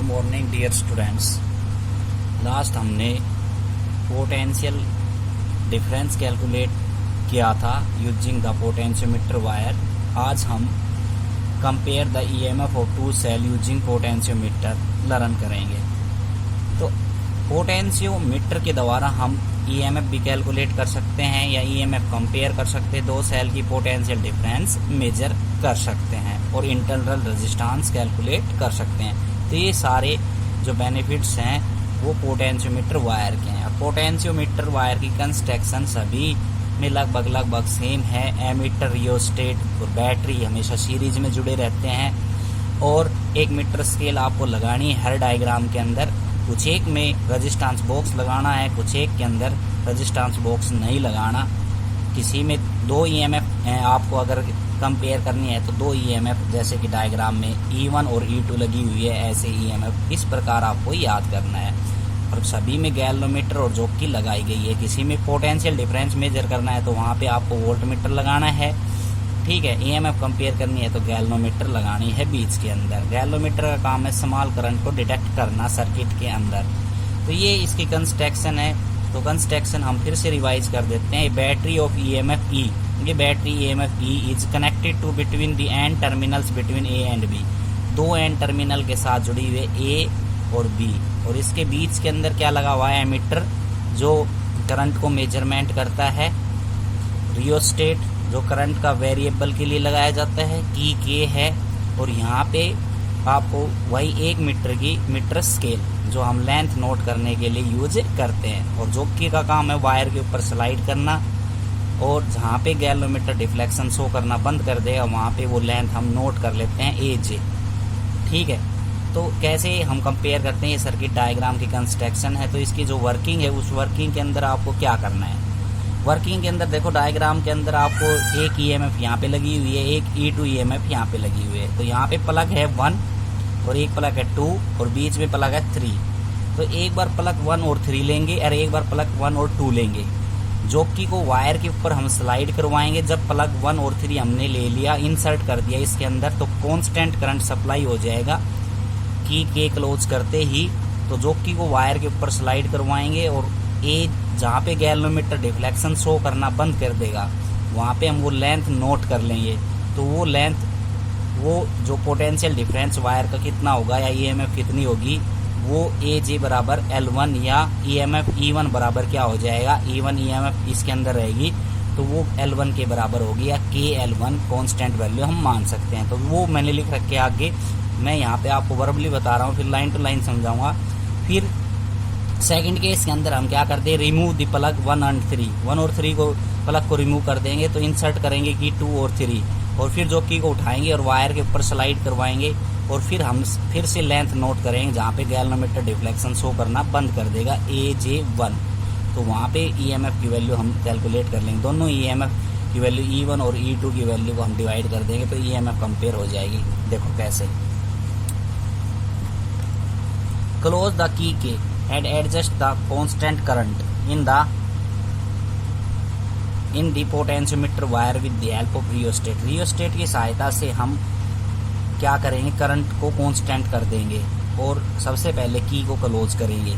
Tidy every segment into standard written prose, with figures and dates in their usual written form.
Morning dear students. Last हमने potential difference calculate किया था यूजिंग द पोटेंशियोमीटर वायर। आज हम compare the EMF of two cell using potentiometer learn करेंगे। तो पोटेंशियोमीटर के द्वारा हम ईएमएफ भी कैलकुलेट कर सकते हैं या ईएमएफ कंपेयर कर सकते हैं, दो सेल की पोटेंशियल डिफरेंस मेजर कर सकते हैं और इंटरनल रेजिस्टेंस कैलकुलेट कर सकते हैं। तो ये सारे जो बेनिफिट्स हैं वो पोटेंशियोमीटर वायर के हैं। पोटेंशियोमीटर वायर की कंस्ट्रक्शन सभी में लगभग सेम है। एमीटर, रियोस्टेट और बैटरी हमेशा सीरीज में जुड़े रहते हैं और एक मीटर स्केल आपको लगानी है हर डायग्राम के अंदर। कुछ एक में रेजिस्टेंस बॉक्स लगाना है, कुछ एक के अंदर रेजिस्टेंस बॉक्स नहीं लगाना। किसी में दो ईएमएफ आपको अगर कंपेयर करनी है तो दो ईएमएफ जैसे कि डायग्राम में E1 और E2 लगी हुई है, ऐसे ईएमएफ इस प्रकार आपको याद करना है। और सभी में गैल्वेनोमीटर और जॉकी लगाई गई है। किसी में पोटेंशियल डिफरेंस मेजर करना है तो वहाँ पे आपको वोल्टमीटर लगाना है, ठीक है। ईएमएफ कंपेयर करनी है तो गैल्वेनोमीटर लगानी है बीच के अंदर। गैल्वेनोमीटर का काम है स्मॉल करंट को डिटेक्ट करना सर्किट के अंदर। तो ये इसकी कंस्ट्रक्शन है। तो कंस्ट्रक्शन हम फिर से रिवाइज कर देते हैं। बैटरी ऑफ ईएमएफ ई, ये battery EMF E is connected to between the end terminals between A and B. दो एंड टर्मिनल के साथ जुड़ी हुई है ए और बी, और इसके बीच के अंदर क्या लगा हुआ है? एमीटर जो करंट को मेजरमेंट करता है। रियोस्टेट जो करंट का वेरिएबल के लिए लगाया जाता है, की के है। और यहाँ पे आपको वही एक मीटर की मीटर स्केल जो हम लेंथ नोट करने के लिए यूज करते हैं। और जॉकी का काम है वायर के ऊपर स्लाइड करना, और जहाँ पे गैल्वेनोमीटर डिफ्लेक्शन शो करना बंद कर देगा वहाँ पे वो लेंथ हम नोट कर लेते हैं AJ, ठीक है। तो कैसे हम कंपेयर करते हैं? ये सर्किट डायग्राम की कंस्ट्रक्शन है। तो इसकी जो वर्किंग है उस वर्किंग के अंदर आपको क्या करना है? वर्किंग के अंदर देखो डायग्राम के अंदर आपको एक ईएमएफ यहाँ पे लगी हुई है, एक E2 ईएमएफ यहाँ पे लगी हुई है। तो यहाँ पे प्लग है 1 और एक प्लग है 2 और बीच में प्लग है 3। तो एक बार प्लग 1 और 3 लेंगे और एक बार प्लग 1 और 2 लेंगे। जॉकी को वायर के ऊपर हम स्लाइड करवाएंगे। जब प्लग 1 और 3 हमने ले लिया, इंसर्ट कर दिया इसके अंदर, तो कांस्टेंट करंट सप्लाई हो जाएगा की के क्लोज करते ही। तो जॉकी को वायर के ऊपर स्लाइड करवाएंगे और ए जहाँ पे गैल्वेनोमीटर डिफ्लेक्शन शो करना बंद कर देगा वहाँ पे हम वो लेंथ नोट कर लेंगे। तो वो लेंथ, वो जो पोटेंशियल डिफरेंस वायर का कितना होगा या ईएमएफ कितनी होगी, वो AJ बराबर L1 या ईएमएफ E1 बराबर क्या हो जाएगा? E1 ईएमएफ इसके अंदर रहेगी तो वो L1 के बराबर होगी, या KL1 कांस्टेंट वैल्यू हम मान सकते हैं। तो वो मैंने लिख रखे आगे, मैं यहाँ पे आपको वर्बली बता रहा हूँ, फिर लाइन टू लाइन समझाऊंगा। फिर सेकंड केस के अंदर हम क्या करते हैं? रिमूव द प्लग 1 और 3। 1 और 3 को प्लग को रिमूव कर देंगे तो इंसर्ट करेंगे कि 2 और 3, और फिर जॉकी को उठाएंगे और वायर के ऊपर स्लाइड करवाएंगे। और फिर हम फिर से लेंथ नोट करेंगे जहाँ पे गैल्वेनोमीटर डिफ्लेक्शन शो करना बंद कर देगा AJ1। तो वहाँ पे ईएमएफ की वैल्यू हम कैलकुलेट कर लेंगे। दोनों ईएमएफ की वैल्यू E1 और E2 की वैल्यू को हम डिवाइड कर देंगे तो ईएमएफ कंपेयर हो जाएगी। देखो कैसे। क्लोज द की के and adjust the constant current in the potentiometer wire with the help of rheostat। rheostat की सहायता से हम क्या करेंगे? करंट को कांस्टेंट कर देंगे और सबसे पहले की को क्लोज करेंगे।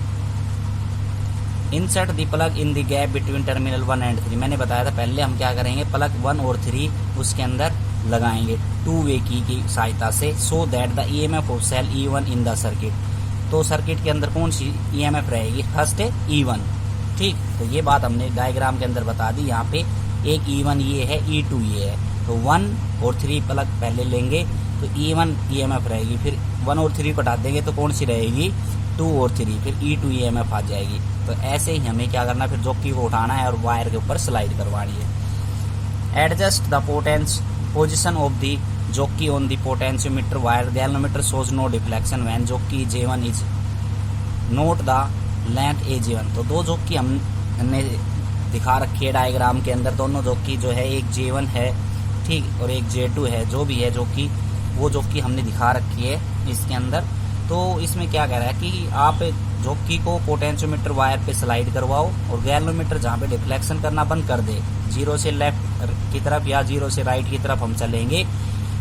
Insert the plug in the gap between terminal 1 and 3। मैंने बताया था पहले हम क्या करेंगे? प्लग 1 और 3 उसके अंदर लगाएंगे 2 वे की सहायता से, so that the EMF of cell E1 in the circuit. तो सर्किट के अंदर कौन सी ईएमएफ रहेगी? फर्स्ट है E1, ठीक। तो ये बात हमने डायग्राम के अंदर बता दी। यहाँ पे एक E1 ये है, E2 ये है। तो 1 और 3 प्लग पहले लेंगे तो E1 ईएमएफ रहेगी, फिर 1 और 3 को हटा देंगे तो कौन सी रहेगी? 2 और 3, फिर E2 ईएमएफ आ जाएगी। तो ऐसे ही हमें क्या करना है? फिर जॉकी को उठाना है और वायर के ऊपर स्लाइड करवानी है। Adjust the position of the jockey on the potentiometer wire. Galvanometer shows no deflection when jockey J1 is note the length AJ1। तो दो जॉकी हमने दिखा रखी है डायग्राम के अंदर। दोनों जॉकी जो है, एक J1 है, ठीक, और एक J2 है, जो भी है जॉकी, वो जॉकी हमने दिखा रखी है इसके अंदर। तो इसमें क्या कह रहा है कि आप जॉकी को पोटेंशियोमीटर वायर पे स्लाइड करवाओ और गैल्वेनोमीटर जहाँ पे डिफ्लेक्शन करना बंद कर दे, 0 से लेफ्ट की तरफ या 0 से राइट की तरफ हम चलेंगे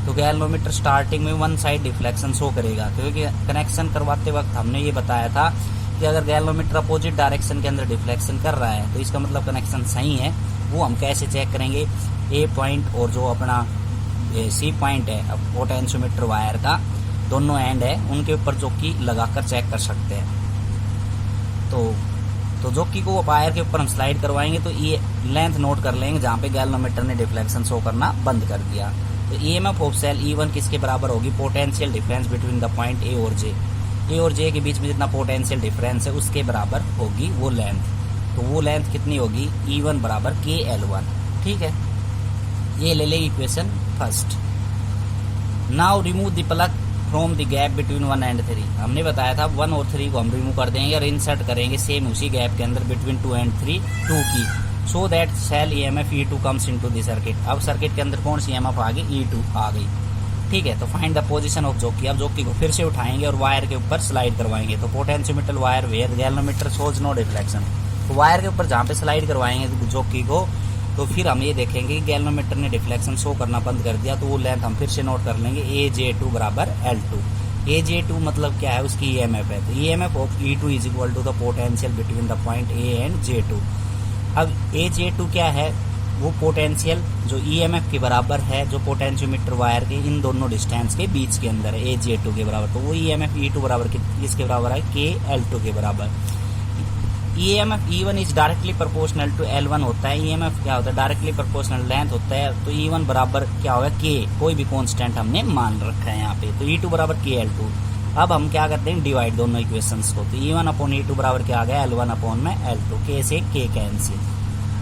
तो गैल्वेनोमीटर स्टार्टिंग में वन साइड डिफ्लेक्शन शो करेगा, क्योंकि कनेक्शन करवाते वक्त हमने ये बताया था कि अगर गैल्वेनोमीटर अपोजिट डायरेक्शन के अंदर डिफ्लेक्शन कर रहा है तो इसका मतलब कनेक्शन सही है। वो हम कैसे चेक करेंगे, ए पॉइंट और जो अपना सी पॉइंट है पोटेंशियोमीटर वायर का दोनों एंड है, उनके ऊपर जोकी लगाकर चेक कर सकते हैं। तो जोकी को वायर के ऊपर हम स्लाइड करवाएंगे तो ये लेंथ नोट कर लेंगे जहाँ पे गैल्वेनोमीटर ने डिफ्लेक्शन शो करना बंद कर दिया। तो ईएमएफ ऑफ सेल E1 किसके बराबर होगी, potential difference between the point A और जे के बीच में जितना पोटेंशियल डिफरेंस है उसके बराबर होगी वो लेंथ। तो वो लेंथ कितनी होगी, E1 बराबर KL1। ठीक है, ये ले ले equation first. Now remove the plug from the gap between 1 and 3। हमने बताया था 1 और 3 को हम रिमूव कर देंगे और इंसर्ट करेंगे सेम उसी गैप के अंदर बिटवीन 2 एंड 3 2 की, so that cell EMF E2 comes into the circuit. अब सर्किट के अंदर कौन सी EMF आ गई, E2 आ गई। ठीक है, तो फाइंड द पोजीशन ऑफ जोकी। अब जोकी को फिर से उठाएंगे और वायर के ऊपर स्लाइड करवाएंगे। तो potentiometer wire where galvanometer shows no deflection. तो वायर के ऊपर जहाँ पे स्लाइड करवाएंगे जोकी को, तो फिर हम ये देखेंगे कि गैल्वेनोमीटर ने डिफ्लेक्शन शो करना बंद कर दिया। तो वो लेंथ हम फिर से नोट कर लेंगे, AJ2 बराबर L2। AJ2 मतलब क्या है, उसकी EMF है। तो EMF of E2 is equal to the potential between the point A and J2। अब AJ2 क्या है, वो पोटेंशियल जो EMF के बराबर है जो पोटेंशियोमीटर वायर के इन दोनों डिस्टेंस के बीच के अंदर है, AJ2 के बराबर। तो वो EMF E2 बराबर किसके बराबर है, KL2 के बराबर। EMF E1 is directly proportional to L1 होता है। EMF क्या होता है, डायरेक्टली प्रोपोर्शनल लेंथ होता है। तो E1 बराबर क्या होगा, K, कोई भी कांस्टेंट हमने मान रखा है यहाँ पे। तो E2 बराबर KL2। अब हम क्या करते हैं, डिवाइड दोनों इक्वेशंस को। तो E1 अपॉन E2 बराबर क्या आ गया, L1 अपॉन में L2। K से K कैंसिल।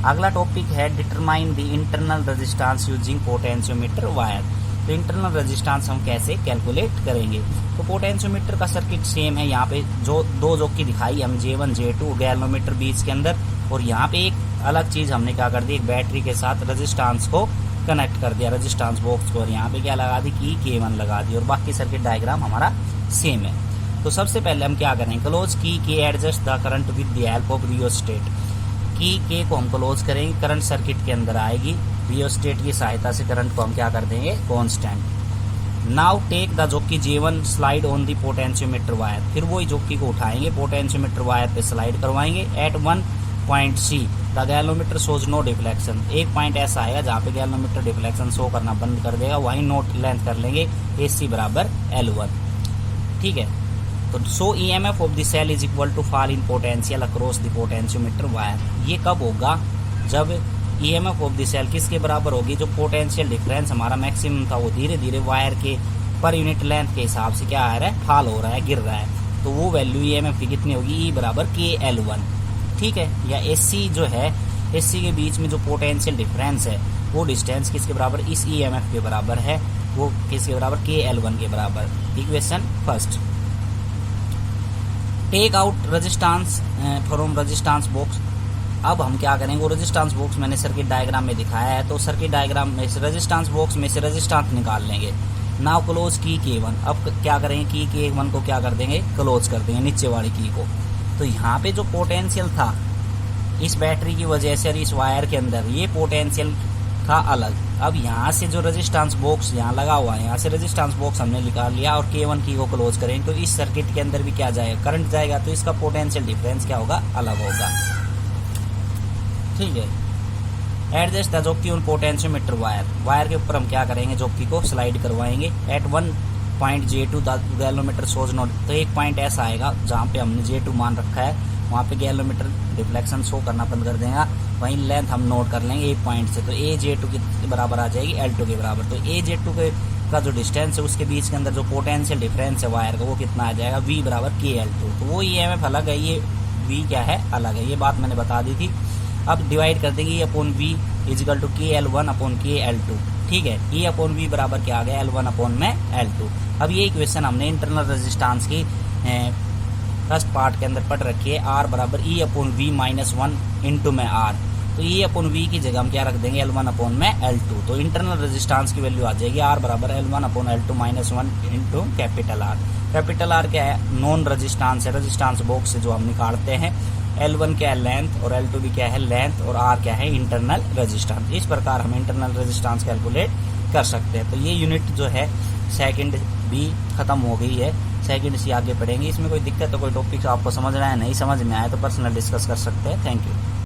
अगला टॉपिक है determine the internal resistance using potentiometer wire. तो इंटरनल रेजिस्टेंस हम कैसे कैलकुलेट करेंगे। तो पोटेंशियोमीटर का सर्किट सेम है, यहाँ पे जो दो जोकी दिखाई हम J1 J2 गैल्वेनोमीटर बीच के अंदर, और यहाँ पे एक अलग चीज हमने क्या कर दी, एक बैटरी के साथ रेजिस्टेंस को कनेक्ट कर दिया, रेजिस्टेंस बॉक्स को, और यहाँ पे क्या लगा दी की K1 लगा दी, और बाकी सर्किट डायग्राम हमारा सेम है। तो सबसे पहले हम क्या करें, क्लोज की के adjust the current with the help of rheostat. की के को हम क्लोज करेंगे, करंट सर्किट के अंदर आएगी, रियोस्टेट की सहायता से करंट को हम क्या कर देंगे, constant. Now take the jockey J1 slide on the potentiometer wire. फिर वही जोकी को उठाएंगे, पोटेंशियोमीटर वायर पे स्लाइड करवाएंगे। At 1 point C the galvanometer shows no deflection. एक पॉइंट ऐसा आएगा जहाँ पे गैल्वेनोमीटर डिफ्लेक्शन शो करना बंद कर देगा, वहीं नोट लेंथ कर लेंगे AC बराबर L1। ठीक है, तो so EMF of the cell is equal to fall in potential across the potentiometer wire. ये कब होगा, जब EMF ऑफ द सेल किसके बराबर होगी, जो पोटेंशियल डिफरेंस हमारा मैक्सिमम था वो धीरे धीरे वायर के पर यूनिट लेंथ के हिसाब से क्या आ रहा है, फॉल हो रहा है, गिर रहा है। तो वो वैल्यू EMF की कितनी होगी, E बराबर KL1। ठीक है, या AC जो है, AC के बीच में जो पोटेंशियल डिफरेंस है वो डिस्टेंस किसके बराबर, इस EMF के बराबर है, वो किसके बराबर, KL1 के बराबर। Equation first. Take out resistance from resistance box. अब हम क्या करेंगे, वो रेजिस्टेंस बॉक्स मैंने सर्किट डायग्राम में दिखाया है, तो सर्किट डायग्राम में से रेजिस्टेंस बॉक्स में से रेजिस्टेंस निकाल लेंगे। नाउ क्लोज की K1। अब क्या करेंगे, की K1 को क्या कर देंगे, क्लोज कर देंगे, नीचे वाली की को। तो यहाँ पे जो पोटेंशियल था इस बैटरी की वजह से और इस वायर के अंदर, ये पोटेंशियल था अलग। अब यहाँ से जो रेजिस्टेंस बॉक्स यहाँ लगा हुआ है, यहाँ से रेजिस्टेंस बॉक्स हमने निकाल लिया और K1 की को क्लोज करेंगे, तो इस सर्किट के अंदर भी क्या जाएगा, करंट जाएगा, तो इसका पोटेंशियल डिफरेंस क्या होगा, अलग होगा। ठीक है, adjust the jockey on potentiometer wire. Wire के ऊपर हम क्या करेंगे, जोकी को स्लाइड करवाएंगे। At 1 point J2 the galvanometer shows not. तो एक पॉइंट ऐसा आएगा जहाँ पे हमने J2 मान रखा है, वहाँ पे गैल्वेनोमीटर डिफ्लेक्शन शो करना बंद कर देगा, वहीं लेंथ हम नोट कर लेंगे एक पॉइंट से। तो AJ2 के बराबर आ जाएगी L2 के बराबर। तो AJ2 का जो डिस्टेंस है उसके बीच के अंदर जो पोटेंशियल डिफरेंस है वायर का, वो कितना आ जाएगा, V बराबर KL2। तो वो EMF अलग है, ये V क्या है, अलग है, ये बात मैंने बता दी थी। अब डिवाइड कर देंगे, E upon V equal to KL1 upon KL2। ठीक है, E अपॉन V बराबर क्या आ गया, L1 अपॉन में L2। अब ये इक्वेशन हमने इंटरनल रेजिस्टेंस की फर्स्ट पार्ट के अंदर पढ़ रखी है, R बराबर E upon V minus 1 into में R। तो E अपॉन V की जगह हम क्या रख देंगे, L1 अपॉन में L2। तो इंटरनल रेजिस्टेंस की वैल्यू आ जाएगी R बराबर L1 upon L2 minus 1 into capital R। Capital R क्या है, नॉन रेजिस्टेंस है, रेजिस्टेंस बॉक्स से जो हम निकालते हैं। L1 क्या है, लेंथ, और L2 भी क्या है, लेंथ, और R क्या है, इंटरनल रेजिस्टेंस। इस प्रकार हम इंटरनल रेजिस्टेंस कैलकुलेट कर सकते हैं। तो ये यूनिट जो है सेकंड बी खत्म हो गई है, सेकंड सी आगे पढ़ेंगे। इसमें कोई दिक्कत तो कोई टॉपिक आपको समझ रहा है, नहीं समझ में आया तो पर्सनल डिस्कस कर सकते हैं। Thank you.